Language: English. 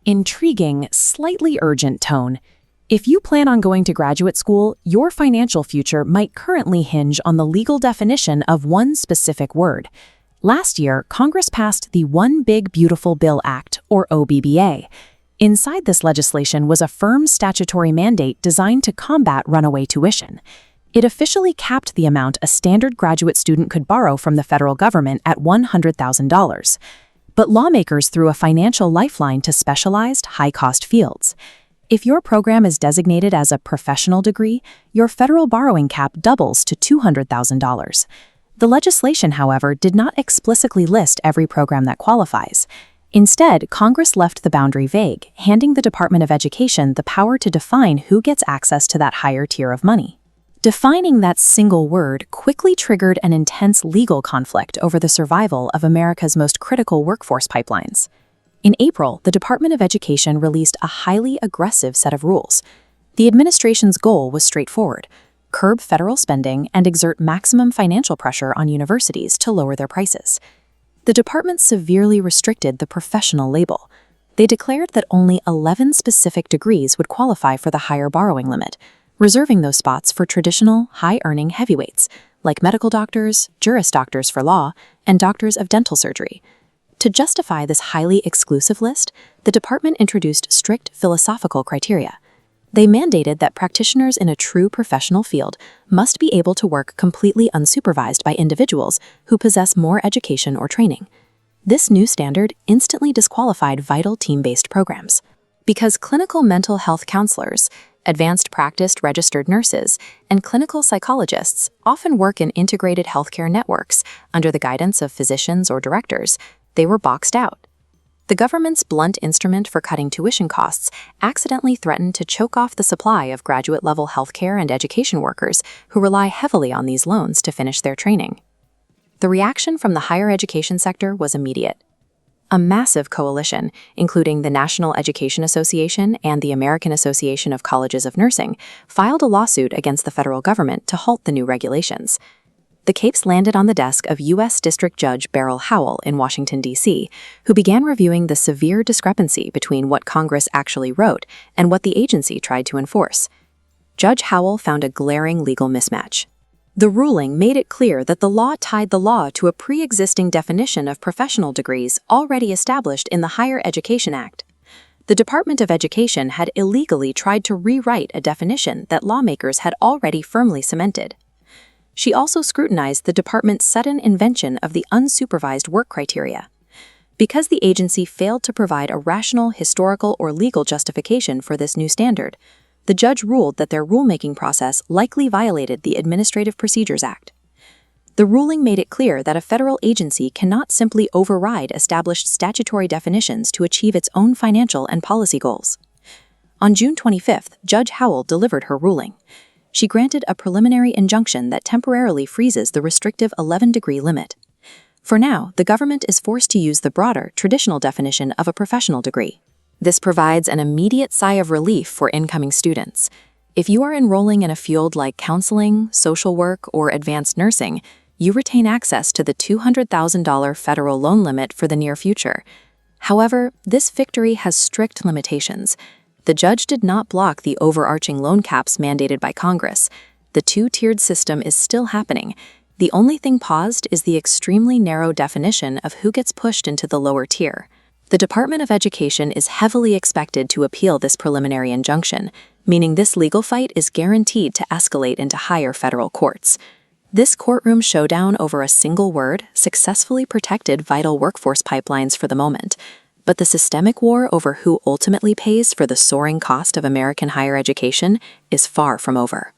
Intriguing, slightly urgent tone. If you plan on going to graduate school, your financial future might currently hinge on the legal definition of one specific word. Last year, Congress passed the One Big Beautiful Bill Act, or OBBA. Inside this legislation was a firm statutory mandate designed to combat runaway tuition. It officially capped the amount a standard graduate student could borrow from the federal government at $100,000. But lawmakers threw a financial lifeline to specialized, high-cost fields. If your program is designated as a professional degree, your federal borrowing cap doubles to $200,000. The legislation, however, did not explicitly list every program that qualifies. Instead, Congress left the boundary vague, handing the Department of Education the power to define who gets access to that higher tier of money. Defining that single word quickly triggered an intense legal conflict over the survival of America's most critical workforce pipelines. In April, the Department of Education released a highly aggressive set of rules. The administration's goal was straightforward: curb federal spending and exert maximum financial pressure on universities to lower their prices. The department severely restricted the professional label. They declared that only 11 specific degrees would qualify for the higher borrowing limit, reserving those spots for traditional, high-earning heavyweights, like medical doctors, juris doctors for law, and doctors of dental surgery. To justify this highly exclusive list, the department introduced strict philosophical criteria. They mandated that practitioners in a true professional field must be able to work completely unsupervised by individuals who possess more education or training. This new standard instantly disqualified vital team-based programs. Because clinical mental health counselors, advanced practice registered nurses, and clinical psychologists often work in integrated healthcare networks under the guidance of physicians or directors, they were boxed out. The government's blunt instrument for cutting tuition costs accidentally threatened to choke off the supply of graduate-level healthcare and education workers who rely heavily on these loans to finish their training. The reaction from the higher education sector was immediate. A massive coalition, including the National Education Association and the American Association of Colleges of Nursing, filed a lawsuit against the federal government to halt the new regulations. The case landed on the desk of U.S. District Judge Beryl Howell in Washington, D.C., who began reviewing the severe discrepancy between what Congress actually wrote and what the agency tried to enforce. Judge Howell found a glaring legal mismatch. The ruling made it clear that the law tied the law to a pre-existing definition of professional degrees already established in the Higher Education Act. The Department of Education had illegally tried to rewrite a definition that lawmakers had already firmly cemented. She also scrutinized the department's sudden invention of the unsupervised work criteria. Because the agency failed to provide a rational, historical, or legal justification for this new standard, the judge ruled that their rulemaking process likely violated the Administrative Procedures Act. The ruling made it clear that a federal agency cannot simply override established statutory definitions to achieve its own financial and policy goals. On June 25th, Judge Howell delivered her ruling. She granted a preliminary injunction that temporarily freezes the restrictive 11-degree limit. For now, the government is forced to use the broader, traditional definition of a professional degree. This provides an immediate sigh of relief for incoming students. If you are enrolling in a field like counseling, social work, or advanced nursing, you retain access to the $200,000 federal loan limit for the near future. However, this victory has strict limitations. The judge did not block the overarching loan caps mandated by Congress. The two-tiered system is still happening. The only thing paused is the extremely narrow definition of who gets pushed into the lower tier. The Department of Education is heavily expected to appeal this preliminary injunction, meaning this legal fight is guaranteed to escalate into higher federal courts. This courtroom showdown over a single word successfully protected vital workforce pipelines for the moment, but the systemic war over who ultimately pays for the soaring cost of American higher education is far from over.